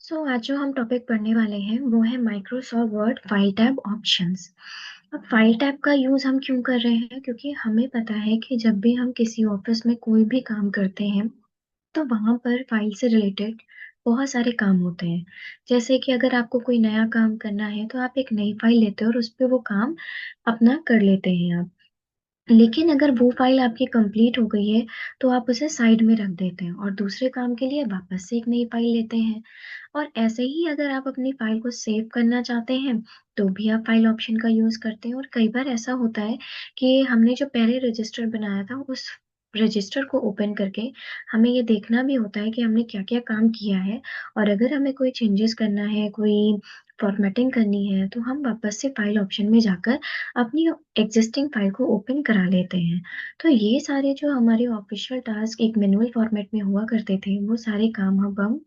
आज जो हम टॉपिक पढ़ने वाले हैं वो है Microsoft word file tab options. अब फाइल टैब का यूज़ हम क्यों कर रहे हैं? क्योंकि हमें पता है कि जब भी हम किसी ऑफिस में कोई भी काम करते हैं तो वहाँ पर फाइल से रिलेटेड बहुत सारे काम होते हैं। जैसे कि अगर आपको कोई नया काम करना है तो आप एक नई फाइल लेते हो और उस पे वो काम अपना कर लेते हैं आप। लेकिन अगर वो फाइल आपकी कंप्लीट हो गई है, तो आप उसे साइड में रख देते हैं और दूसरे काम के लिए वापस से एक नई फाइल लेते हैं। और ऐसे ही अगर आप अपनी फाइल को सेव करना चाहते हैं, तो भी आप फाइल ऑप्शन का यूज़ करते हैं और कई बार ऐसा होता है कि हमने जो पहले रजिस्टर बनाया था, उस रजिस्टर को ओपन करके हमें ये देखना भी होता है कि हमने क्या-क्या काम किया है और अगर हमें कोई चेंजेस करना है, कोई फॉर्मेटिंग करनी है, तो हम वापस से फाइल ऑप्शन में जाकर अपनी एग्जिस्टिंग फाइल को ओपन करा लेते हैं। तो ये सारे जो हमारे ऑफिशियल टास्क एक मैनुअल फॉर्मेट में हुआ करते थे, वो सारे काम अब हम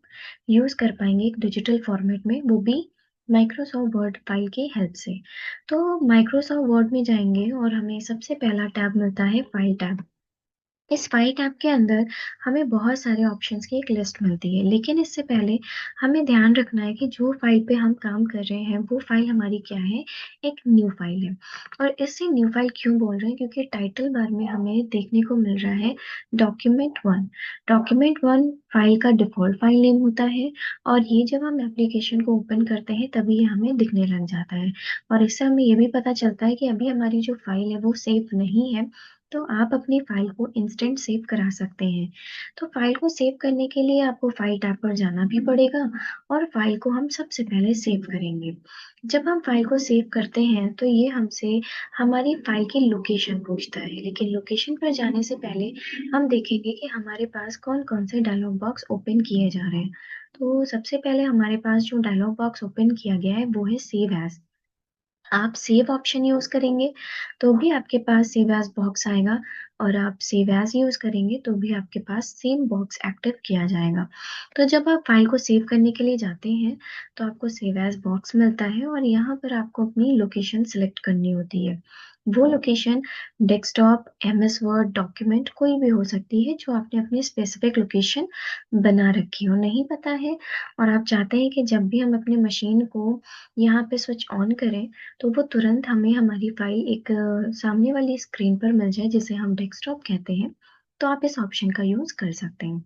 यूज़ कर पाएँगे एक डिजिटल फॉर्मेट में, वो भी माइक्रोसॉफ्ट वर्ड फाइल की हेल्प से। तो माइक्रोसॉफ्ट वर्ड में जाएँगे और हमें सबसे पहला टैब मिलता है फाइल टैब। इस फाइल टैब के अंदर हमें बहुत सारे ऑप्शंस की एक लिस्ट मिलती है, लेकिन इससे पहले हमें ध्यान रखना है कि जो फाइल पे हम काम कर रहे हैं, वो फाइल हमारी क्या है? एक न्यू फाइल है। और इसे न्यू फाइल क्यों बोल रहे हैं? क्योंकि टाइटल बार में हमें देखने को मिल रहा है डॉक्यूमेंट 1। डॉक्यूमेंट 1 फाइल का डिफ़ॉल्ट फाइल नेम होता है और ये जब हम एप्लीकेशन को ओपन करते हैं, तभी ये हमें दिखने लग जाता है। और इससे हमें ये भी पता चलता है कि अभी हमारी जो फाइल है, वो सेव नहीं है, तो आप अपनी फाइल को इंस्टेंट सेव करा सकते हैं। तो फाइल को सेव करने के लिए आपको फाइल टैब पर जाना भी पड़ेगा और फाइल को हम सबसे पहले सेव करेंगे। जब हम फाइल को सेव करते हैं तो ये हमसे हमारी फाइल की लोकेशन पूछता है, लेकिन लोकेशन पर जाने से पहले हम देखेंगे कि हमारे पास कौन-कौन से डायलॉग बॉक्स ओपन किए जा रहे हैं। तो सबसे पहले हमारे पास जो डायलॉग बॉक्स ओपन किया गया है वो है सेव एज़। आप सेव ऑप्शन यूज़ करेंगे, तो भी आपके पास सेव एज़ बॉक्स आएगा और आप सेव एज़ यूज़ करेंगे, तो भी आपके पास सेम बॉक्स एक्टिव किया जाएगा। तो जब आप फाइल को सेव करने के लिए जाते हैं, तो आपको सेव एज़ बॉक्स मिलता है और यहाँ पर आपको अपनी लोकेशन सेलेक्ट करनी होती है। वो location desktop, MS word, document कोई भी हो सकती है, जो आपने अपनी स्पेसिफिक लोकेशन बना रखी हो। नहीं पता है और आप चाहते हैं कि जब भी हम अपनी मशीन को यहाँ पे स्विच ऑन करें, तो वो तुरंत हमें हमारी फ़ाइल एक सामने वाली स्क्रीन पर मिल जाए जिसे हम डेस्कटॉप कहते हैं, तो आप इस ऑप्शन का यूज़ कर सकते हैं।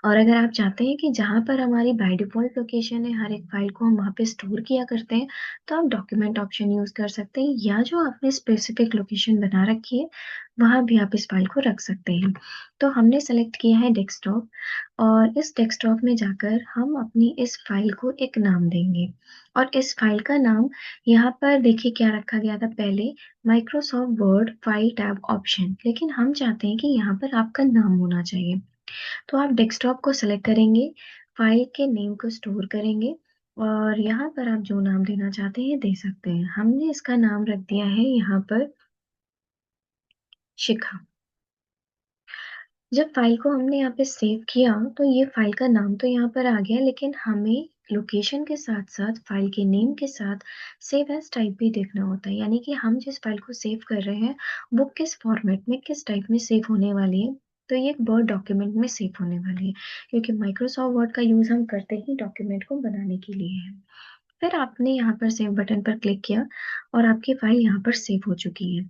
और अगर आप चाहते हैं कि जहाँ पर हमारी बाय डिफ़ॉल्ट लोकेशन है, हर एक फ़ाइल को हम वहाँ पे स्टोर किया करते हैं, तो आप डॉक्यूमेंट ऑप्शन यूज़ कर सकते हैं या जो आपने स्पेसिफ़िक लोकेशन बना रखी है, वहाँ भी आप इस फ़ाइल को रख सकते हैं। तो हमने सेलेक्ट किया है डेस्कटॉप और इस डेस्कटॉप में जाकर हम अपनी इस फ़ाइल को एक नाम देंगे और इस फ़ाइल का नाम यहाँ पर देखिए क्या रखा गया था पहले Microsoft word file tab option, लेकिन हम चाहते हैं कि यहाँ पर आपका नाम होना चाहिए। तो आप डेस्कटॉप को सेलेक्ट करेंगे, फ़ाइल के नेम को स्टोर करेंगे और यहाँ पर आप जो नाम देना चाहते हैं दे सकते हैं। हमने इसका नाम रख दिया है यहाँ पर शिखा। जब फ़ाइल को हमने यहाँ पे सेव किया तो ये फ़ाइल का नाम तो यहाँ पर आ गया, लेकिन हमें लोकेशन के साथ-साथ फ़ाइल के नेम के साथ सेव एज़ टाइप भी देखना होता है। यानी कि हम जिस फ़ाइल को सेव कर रहे हैं, वो किस फ़ॉर्मेट में, किस टाइप में सेव होने वाली है। तो ये एक वर्ड डॉक्यूमेंट में सेव होने वाली है, क्योंकि माइक्रोसॉफ्ट वर्ड का यूज़ हम करते ही डॉक्यूमेंट को बनाने के लिए है। फिर आपने यहाँ पर सेव बटन पर क्लिक किया और आपकी फ़ाइल यहाँ पर सेव हो चुकी है।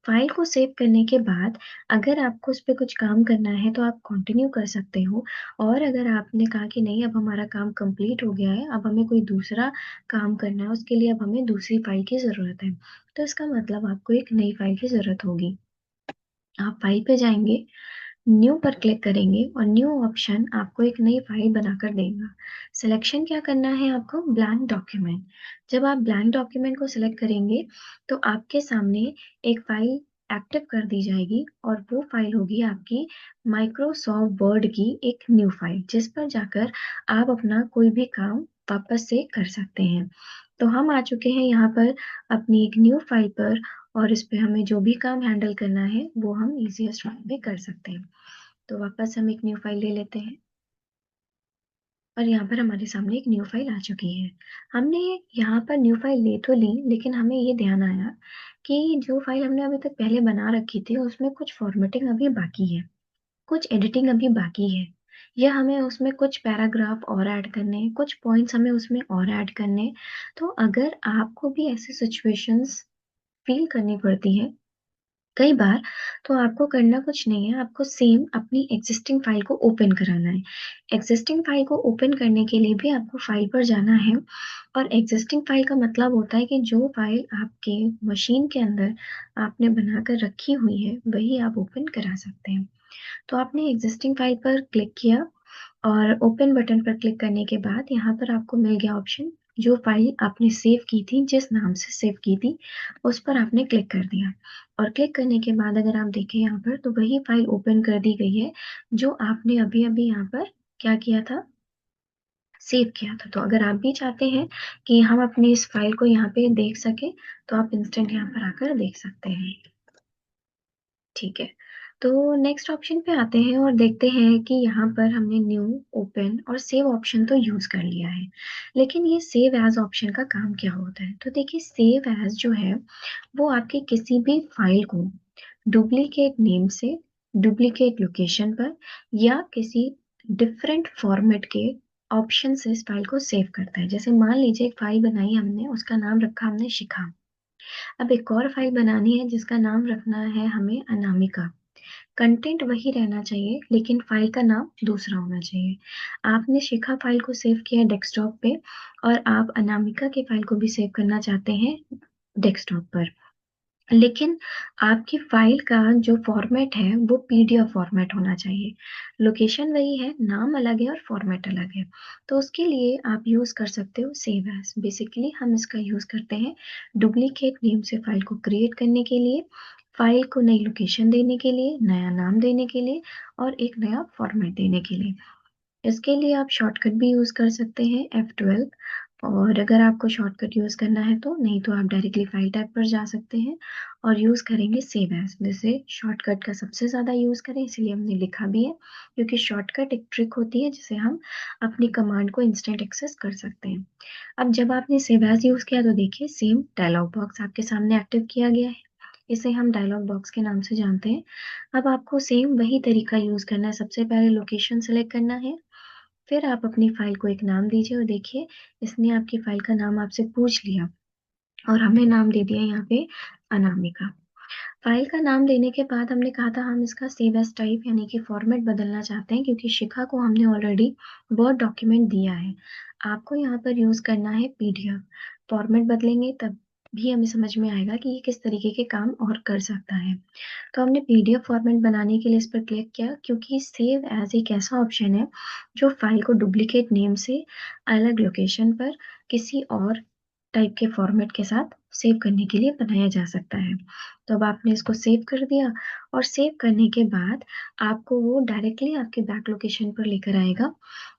फ़ाइल को सेव करने के बाद अगर आपको उस पे कुछ काम करना है तो आप कंटिन्यू कर सकते हो और अगर आपने कहा कि नहीं अब हमारा काम कंप्लीट हो गया है, अब हमें कोई दूसरा काम करना है, उसके लिए अब हमें दूसरी फ़ाइल की ज़रूरत है, तो इसका मतलब आपको एक नई फ़ाइल की ज़रूरत होगी। आप फ़ाइल पे जाएँगे, न्यू पर क्लिक करेंगे और न्यू ऑप्शन आपको एक नई फ़ाइल बनाकर देगा। सिलेक्शन क्या करना है आपको? Blank document. जब आप ब्लैंक डॉक्यूमेंट को सिलेक्ट करेंगे, तो आपके सामने एक फ़ाइल एक्टिव कर दी जाएगी और वो फ़ाइल होगी आपकी माइक्रोसॉफ्ट वर्ड की एक न्यू फ़ाइल, जिस पर जाकर आप अपना कोई भी काम वापस से कर सकते हैं। तो हम आ चुके हैं यहाँ पर अपनी एक न्यू फ़ाइल पर और इस पे हमें जो भी काम हैंडल करना है, वो हम ईज़ीएस्ट वे में कर सकते हैं। तो वापस हम एक न्यू फ़ाइल ले लेते हैं और यहाँ पर हमारे सामने एक न्यू फ़ाइल आ चुकी है। हमने यहाँ पर न्यू फ़ाइल ले तो ली, लेकिन हमें ये ध्यान आया कि जो फ़ाइल हमने अभी तक पहले बना रखी थी, उसमें कुछ फ़ॉर्मेटिंग अभी बाकी है, कुछ एडिटिंग अभी बाकी है। या हमें उसमें कुछ पैराग्राफ और ऐड करने हैं, कुछ पॉइंट्स हमें उसमें और ऐड करने हैं। तो अगर आपको भी ऐसी सिचुएशंस फील करनी पड़ती है कई बार, तो आपको करना कुछ नहीं है, आपको सेम अपनी एग्ज़िस्टिंग फ़ाइल को ओपन कराना है। एग्ज़िस्टिंग फ़ाइल को ओपन करने के लिए भी आपको फ़ाइल पर जाना है और एग्ज़िस्टिंग फ़ाइल का मतलब होता है कि जो फ़ाइल आपके मशीन के अंदर आपने बनाकर रखी हुई है, वही आप ओपन करा सकते हैं। तो आपने एग्ज़िस्टिंग फ़ाइल पर क्लिक किया और ओपन बटन पर क्लिक करने के बाद यहाँ पर आपको मिल गया ऑप्शन, जो फ़ाइल आपने सेव की थी, जिस नाम से सेव की थी, उस पर आपने क्लिक कर दिया और क्लिक करने के बाद अगर आप देखें यहाँ पर तो वही फ़ाइल ओपन कर दी गई है, जो आपने अभी-अभी यहाँ पर क्या किया था, सेव किया था। तो अगर आप भी चाहते हैं कि हम अपनी इस फ़ाइल को यहाँ पे देख सकें, तो आप इंस्टेंट यहाँ पर आकर देख सकते हैं। ठीक है। तो नेक्स्ट ऑप्शन पे आते हैं और देखते हैं कि यहाँ पर हमने न्यू, ओपन और सेव ऑप्शन तो यूज़ कर लिया है। लेकिन ये सेव एज़ ऑप्शन का काम क्या होता है? तो देखिए सेव एज़ जो है, वो आपकी किसी भी फ़ाइल को डुप्लिकेट नेम से, डुप्लिकेट लोकेशन पर या किसी डिफरेंट फॉर्मेट के ऑप्शन से इस फ़ाइल को सेव करता है। जैसे मान लीजिए एक फ़ाइल बनाई हमने, उसका नाम रखा हमने शिखा। अब एक और फ़ाइल बनानी है जिसका नाम रखना है हमें अनामिका। कंटेंट वही रहना चाहिए लेकिन फ़ाइल का नाम दूसरा होना चाहिए। आपने शिखा फ़ाइल को सेव किया है डेस्कटॉप पे और आप अनामिका की फ़ाइल को भी सेव करना चाहते हैं डेस्कटॉप पर। लेकिन आपकी फ़ाइल का जो फ़ॉर्मेट है वो पीडीएफ फ़ॉर्मेट होना चाहिए। लोकेशन वही है, नाम अलग है और फ़ॉर्मेट अलग है। तो उसके लिए आप यूज़ कर सकते हो सेव एज़। बेसिकली हम इसका यूज़ करते हैं डुप्लिकेट नेम से फ़ाइल को क्रिएट करने के लिए, फ़ाइल को नई लोकेशन देने के लिए, नया नाम देने के लिए और एक नया फ़ॉर्मेट देने के लिए। इसके लिए आप शॉर्टकट भी यूज़ कर सकते हैं F12 और अगर आपको शॉर्टकट यूज़ करना है तो, नहीं तो आप डायरेक्टली फ़ाइल टैब पर जा सकते हैं और यूज़ करेंगे सेव एज़। वैसे शॉर्टकट का सबसे ज़्यादा यूज़ करें इसीलिए हमने लिखा भी है, क्योंकि शॉर्टकट एक ट्रिक होती है जिसे हम अपनी कमांड को इंस्टेंट एक्सेस कर सकते हैं। अब जब आपने सेव एज़ यूज़ किया तो देखिए सेम डायलॉग बॉक्स आपके सामने एक्टिव किया गया है। इसे हम डायलॉग बॉक्स के नाम से जानते हैं। अब आपको सेम वही तरीका यूज़ करना है। सबसे पहले लोकेशन सेलेक्ट करना है, फिर आप अपनी फ़ाइल को एक नाम दीजिए और देखिए इसने आपकी फ़ाइल का नाम आपसे पूछ लिया और हमने नाम दे दिया यहाँ पे अनामिका। फ़ाइल का नाम देने के बाद हमने कहा था हम इसका सेव एज़ टाइप यानी कि फ़ॉर्मेट बदलना चाहते हैं क्योंकि शिखा को हमने ऑलरेडी वर्ड डॉक्यूमेंट दिया है। आपको यहाँ पर यूज़ करना है पीडीएफ। फ़ॉर्मेट बदलेंगे तब भी हमें समझ में आएगा कि ये किस तरीके के काम और कर सकता है। तो हमने पीडीएफ फॉर्मेट बनाने के लिए इस पर क्लिक किया क्योंकि सेव एज़ एक ऐसा ऑप्शन है जो फ़ाइल को डुप्लिकेट नेम से अलग लोकेशन पर किसी और टाइप के फॉर्मेट के साथ सेव करने के लिए बनाया जा सकता है। तो अब आपने इसको सेव कर दिया और सेव करने के बाद आपको वो डायरेक्टली आपके बैक लोकेशन पर लेकर आएगा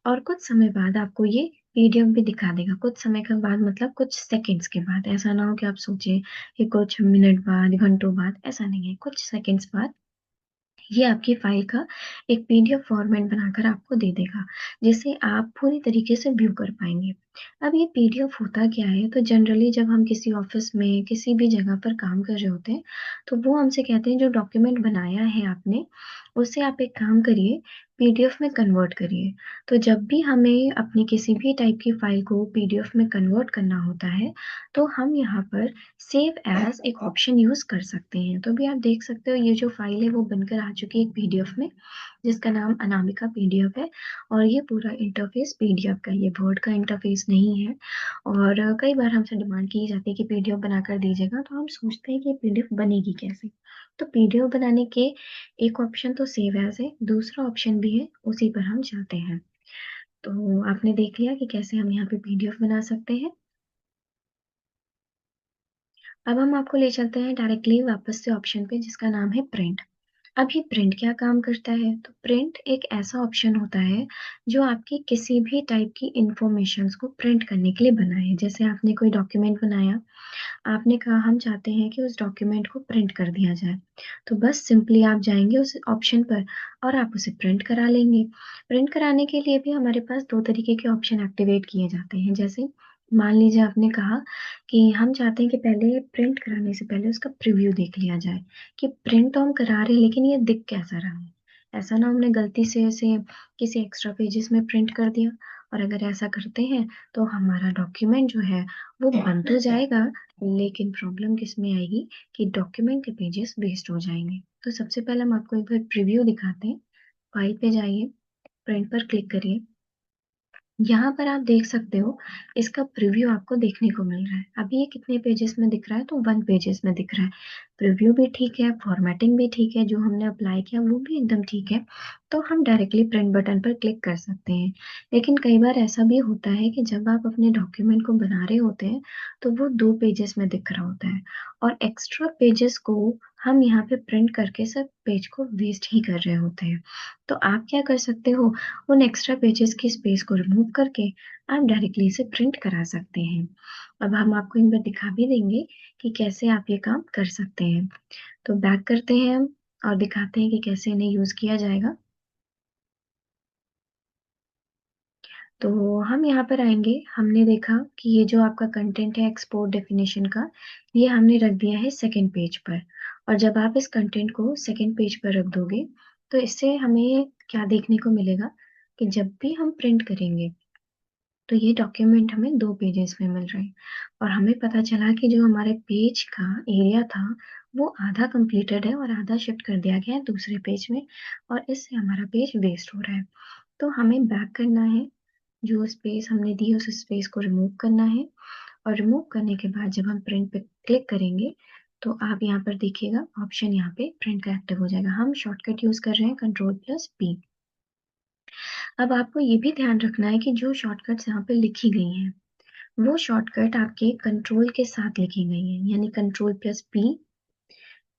और कुछ समय बाद आपको ये पीडीएफ भी दिखा देगा। कुछ समय के बाद मतलब कुछ सेकंड्स के बाद, ऐसा ना हो कि आप सोचें कि कुछ मिनट बाद, घंटों बाद, ऐसा नहीं है, कुछ सेकंड्स बाद ये आपकी फ़ाइल का एक पीडीएफ फ़ॉर्मेट बनाकर आपको दे देगा, जिसे आप पूरी तरीके से व्यू कर पाएँगे। अब ये पीडीएफ होता क्या है? तो जनरली जब हम किसी ऑफ़िस में, किसी भी जगह पर काम कर रहे होते हैं, तो वो हमसे कहते हैं जो डॉक्यूमेंट बनाया है आपने, उसे आप एक काम करिए, पीडीएफ में कन्वर्ट करिए। तो जब भी हमें अपनी किसी भी टाइप की फ़ाइल को पीडीएफ में कन्वर्ट करना होता है, तो हम यहाँ पर सेव एज़ एक ऑप्शन यूज़ कर सकते हैं। तो अभी आप देख सकते हो ये जो फ़ाइल है वो बनकर आ चुकी है एक पीडीएफ में, जिसका नाम अनामिका पीडीएफ है और ये पूरा इंटरफ़ेस पीडीएफ का, ये वर्ड का इंटरफ़ेस नहीं है। और कई बार हमसे डिमांड की जाती है कि पीडीएफ बनाकर दीजिएगा, तो हम सोचते हैं कि पीडीएफ बनेगी कैसे? तो पीडीएफ बनाने के एक ऑप्शन तो सेव एज़ है, दूसरा ऑप्शन भी है, उसी पर हम जाते हैं। तो आपने देख लिया कि कैसे हम यहाँ पे पीडीएफ बना सकते हैं। अब हम आपको ले चलते हैं डायरेक्टली वापस से ऑप्शन पे जिसका नाम है प्रिंट। अब ये प्रिंट क्या काम करता है? तो प्रिंट एक ऐसा ऑप्शन होता है जो आपकी किसी भी टाइप की इन्फॉर्मेशंस को प्रिंट करने के लिए बना है। जैसे आपने कोई डॉक्यूमेंट बनाया, आपने कहा हम चाहते हैं कि उस डॉक्यूमेंट को प्रिंट कर दिया जाए। तो बस सिंपली आप जाएँगे उस ऑप्शन पर और आप उसे प्रिंट करा लेंगे। प्रिंट कराने के लिए भी हमारे पास 2 तरीके के ऑप्शन एक्टिवेट किए जाते हैं। जैसे मान लीजिए आपने कहा कि हम चाहते हैं कि पहले प्रिंट कराने से पहले उसका प्रीव्यू देख लिया जाए, कि प्रिंट तो हम करा रहे हैं लेकिन ये दिख कैसा रहा है। ऐसा ना हमने गलती से इसे किसी एक्स्ट्रा पेजेस में प्रिंट कर दिया। और अगर ऐसा करते हैं तो हमारा डॉक्यूमेंट जो है वो बन तो जाएगा, लेकिन प्रॉब्लम किसमें आएगी कि डॉक्यूमेंट के पेजेस वेस्ट हो जाएंगे। तो सबसे पहले हम आपको एक बार प्रीव्यू दिखाते हैं। फाइल पे जाइए, प्रिंट पर क्लिक करिए। यहाँ पर आप देख सकते हो इसका प्रीव्यू आपको देखने को मिल रहा है। अभी ये कितने पेजेस में दिख रहा है, तो 1 पेजेस में दिख रहा है। प्रीव्यू भी ठीक है, फॉर्मेटिंग भी ठीक है, जो हमने अप्लाई किया वो भी एकदम ठीक है। तो हम डायरेक्टली प्रिंट बटन पर क्लिक कर सकते हैं। लेकिन कई बार ऐसा भी होता है कि जब आप अपने डॉक्यूमेंट को बना रहे होते हैं तो वो 2 पेजेस में दिख रहा होता है, और एक्स्ट्रा पेजेस को हम यहाँ पे प्रिंट करके सब पेज को वेस्ट ही कर रहे होते हैं। तो आप क्या कर सकते हो, उन एक्स्ट्रा पेजेस की स्पेस को रिमूव करके आप डायरेक्टली इसे प्रिंट करा सकते हैं। अब हम आपको एक बार दिखा भी देंगे कि कैसे आप ये काम कर सकते हैं। तो बैक करते हैं हम और दिखाते हैं कि कैसे इन्हें यूज़ किया जाएगा। तो हम यहाँ पर आएँगे, हमने देखा कि ये जो आपका कंटेंट है एक्सपोर्ट डेफिनिशन का, ये हमने रख दिया है सेकंड पेज पर। और जब आप इस कंटेंट को सेकंड पेज पर रख दोगे, तो इससे हमें क्या देखने को मिलेगा कि जब भी हम प्रिंट करेंगे तो ये डॉक्यूमेंट हमें 2 पेजेस में मिल रहे हैं। और हमें पता चला कि जो हमारे पेज का एरिया था, वो आधा कंप्लीटेड है और आधा शिफ्ट कर दिया गया है दूसरे पेज में, और इससे हमारा पेज वेस्ट हो रहा है। तो हमें बैक करना है, जो स्पेस हमने दी है उस स्पेस को रिमूव करना है, और रिमूव करने के बाद जब हम प्रिंट पे क्लिक करेंगे तो आप यहाँ पर देखिएगा ऑप्शन यहाँ पे प्रिंट का एक्टिव हो जाएगा। हम शॉर्टकट यूज़ कर रहे हैं Ctrl+P। अब आपको ये भी ध्यान रखना है कि जो शॉर्टकट्स यहाँ पे लिखी गई हैं, वो शॉर्टकट आपके कंट्रोल के साथ लिखी गई हैं, यानी Ctrl+P,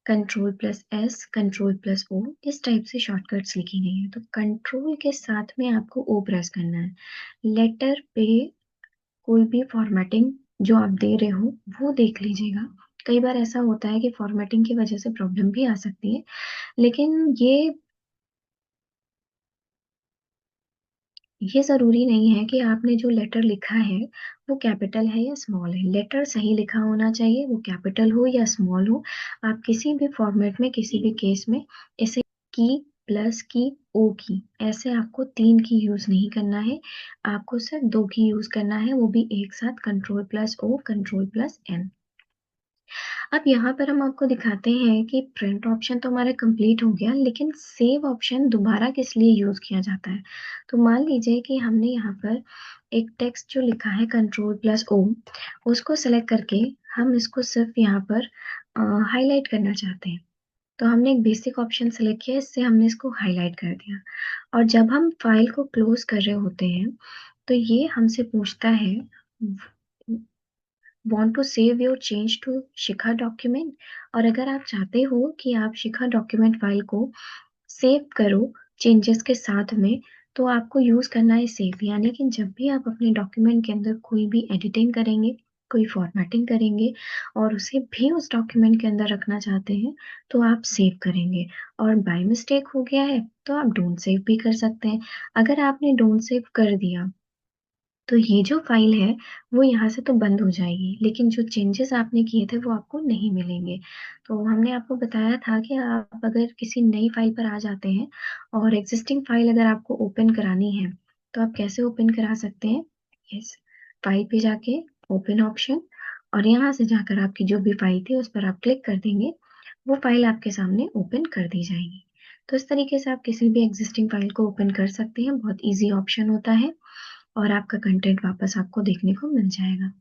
Ctrl+S, Ctrl+O, इस टाइप से शॉर्टकट्स लिखी गई हैं। तो कंट्रोल के साथ में आपको O प्रेस करना है। लेटर पे कोई भी फॉर्मेटिंग जो आप दे रहे हो वो देख लीजिएगा। कई बार ऐसा होता है कि फॉर्मेटिंग की वजह से प्रॉब्लम भी आ सकती है, लेकिन ये ज़रूरी नहीं है कि आपने जो लेटर लिखा है वो कैपिटल है या स्मॉल है। लेटर सही लिखा होना चाहिए, वो कैपिटल हो या स्मॉल हो। आप किसी भी फॉर्मेट में, किसी भी केस में इसे की, प्लस की, ओ की, ऐसे आपको 3 की यूज़ नहीं करना है। आपको सिर्फ 2 की यूज़ करना है, वो भी एक साथ Ctrl+O, Ctrl+N। अब यहाँ पर हम आपको दिखाते हैं कि प्रिंट ऑप्शन तो हमारा कंप्लीट हो गया, लेकिन सेव ऑप्शन दोबारा किस लिए यूज़ किया जाता है। तो मान लीजिए कि हमने यहाँ पर एक टेक्स्ट जो लिखा है Ctrl+O, उसको सेलेक्ट करके हम इसको सिर्फ यहाँ पर हाईलाइट करना चाहते हैं। तो हमने एक बेसिक ऑप्शन सेलेक्ट किया, इससे हमने इसको हाईलाइट कर दिया। और जब हम फाइल को क्लोज कर रहे होते हैं तो ये हमसे पूछता है want to save your change to Shikha document. और अगर आप चाहते हो कि आप शिखा डॉक्यूमेंट फाइल को सेव करो चेंजेस के साथ में, तो आपको यूज़ करना है सेव। यानी कि जब भी आप अपने डॉक्यूमेंट के अंदर कोई भी एडिटिंग करेंगे, कोई फॉर्मेटिंग करेंगे और उसे भी उस डॉक्यूमेंट के अंदर रखना चाहते हैं, तो आप सेव करेंगे। और बाय मिस्टेक हो गया है तो आप डोंट सेव भी कर सकते हैं। अगर आपने डोंट सेव कर दिया तो ये जो फ़ाइल है, वो यहाँ से तो बंद हो जाएगी, लेकिन जो चेंजेज़ आपने किए थे, वो आपको नहीं मिलेंगे। तो हमने आपको बताया था कि आप अगर किसी नई फ़ाइल पर आ जाते हैं और एक्ज़िस्टिंग फ़ाइल अगर आपको ओपन करानी है, तो आप कैसे ओपन करा सकते हैं? यस, फ़ाइल पे जाके ओपन ऑप्शन, और यहाँ से जाकर आपकी जो भी फ़ाइल थी, उस पर आप क्लिक कर देंगे, वो फ़ाइल आपके सामने ओपन कर दी जाएगी। तो इस तरीके से आप किसी भी एक्ज़िस्टिंग फ़ाइल को ओपन कर सकते हैं, बहुत ईज़ी ऑप्शन होता है। और आपका कंटेंट वापस आपको देखने को मिल जाएगा।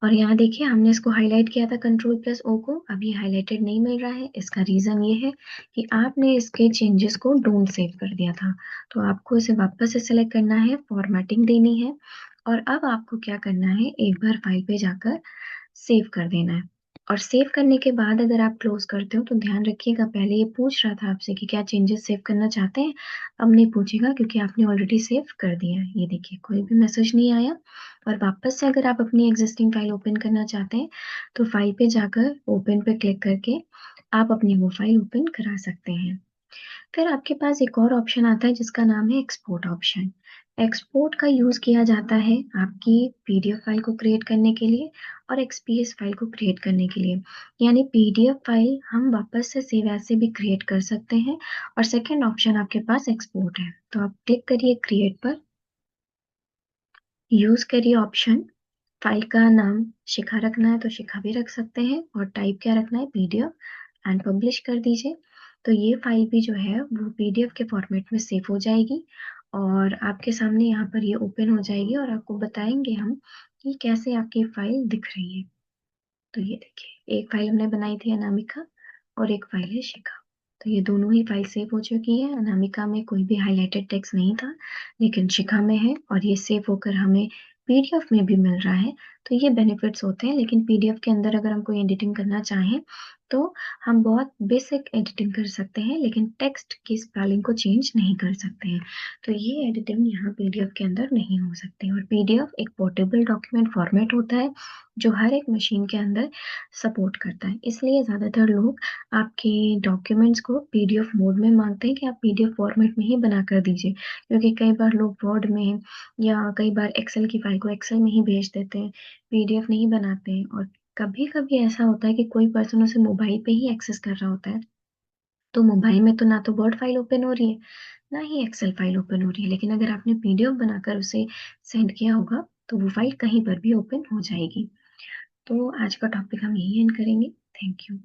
और यहाँ देखिए हमने इसको हाइलाइट किया था Ctrl+O को, अब ये हाइलाइटेड नहीं मिल रहा है। इसका रीज़न ये है कि आपने इसके चेंजेस को डोंट सेव कर दिया था। तो आपको इसे वापस से सेलेक्ट करना है, फॉर्मेटिंग देनी है, और अब आपको क्या करना है, एक बार फाइल पे जाकर सेव कर देना है। और सेव करने के बाद अगर आप क्लोज़ करते हो तो ध्यान रखिएगा, पहले ये पूछ रहा था आपसे कि क्या चेंजेस सेव करना चाहते हैं? अब नहीं पूछेगा क्योंकि आपने ऑलरेडी सेव कर दिया है। ये देखिए कोई भी मैसेज नहीं आया। और वापस से अगर आप अपनी एक्जिस्टिंग फाइल ओपन करना चाहते हैं तो फाइल पे जाकर ओपन पे क्लिक करके आप अपनी वो फाइल ओपन करा सकते हैं। फिर आपके पास एक और ऑप्शन आता है जिसका नाम है एक्सपोर्ट ऑप्शन। एक्सपोर्ट का यूज़ किया जाता है आपकी पीडीएफ फाइल को क्रिएट करने के लिए और एक्सपीएस फाइल को क्रिएट करने के लिए। यानी पीडीएफ फाइल हम वापस से सेव एज़ से भी क्रिएट कर सकते हैं और सेकंड ऑप्शन आपके पास एक्सपोर्ट है। तो आप क्लिक करिए क्रिएट पर, यूज़ करिए ऑप्शन, फाइल का नाम शिखा रखना है तो शिखा भी रख सकते हैं और टाइप क्या रखना है पीडीएफ, एंड पब्लिश कर दीजिए। तो ये फाइल भी जो है वो पीडीएफ के फॉर्मेट में सेव हो जाएगी और आपके सामने यहाँ पर ये ओपन हो जाएगी और आपको बताएंगे हम कि कैसे आपकी फाइल दिख रही है। तो ये देखिए, एक फाइल हमने बनाई थी अनामिका और एक फाइल है शिखा। तो ये दोनों ही फाइल सेव हो चुकी है। अनामिका में कोई भी हाइलाइटेड टेक्स्ट नहीं था, लेकिन शिखा में है और ये सेव होकर हमें पीडीएफ में भी मिल रहा है। तो ये बेनिफिट्स होते हैं, लेकिन पीडीएफ के अंदर अगर हम कोई एडिटिंग करना चाहें तो हम बहुत बेसिक एडिटिंग कर सकते हैं, लेकिन टेक्स्ट की स्पेलिंग को चेंज नहीं कर सकते हैं। तो ये एडिटिंग यहाँ पीडीएफ के अंदर नहीं हो सकती। और पीडीएफ एक पोर्टेबल डॉक्यूमेंट फॉर्मेट होता है जो हर एक मशीन के अंदर सपोर्ट करता है। इसलिए ज़्यादातर लोग आपके डॉक्यूमेंट्स को पीडीएफ मोड में माँगते हैं कि आप पीडीएफ फॉर्मेट में ही बनाकर दीजिए। क्योंकि कई बार लोग वर्ड में या कई बार एक्सेल की फाइल को एक्सेल में ही भेज देते हैं, पीडीएफ नहीं बनाते हैं। और कभी-कभी ऐसा होता है कि कोई पर्सन उसे मोबाइल पे ही एक्सेस कर रहा होता है, तो मोबाइल में तो ना तो वर्ड फाइल ओपन हो रही है, ना ही एक्सेल फाइल ओपन हो रही है। लेकिन अगर आपने पीडीएफ बनाकर उसे सेंड किया होगा, तो वो फाइल कहीं पर भी ओपन हो जाएगी। तो आज का टॉपिक हम यहीं एंड करेंगे। Thank you.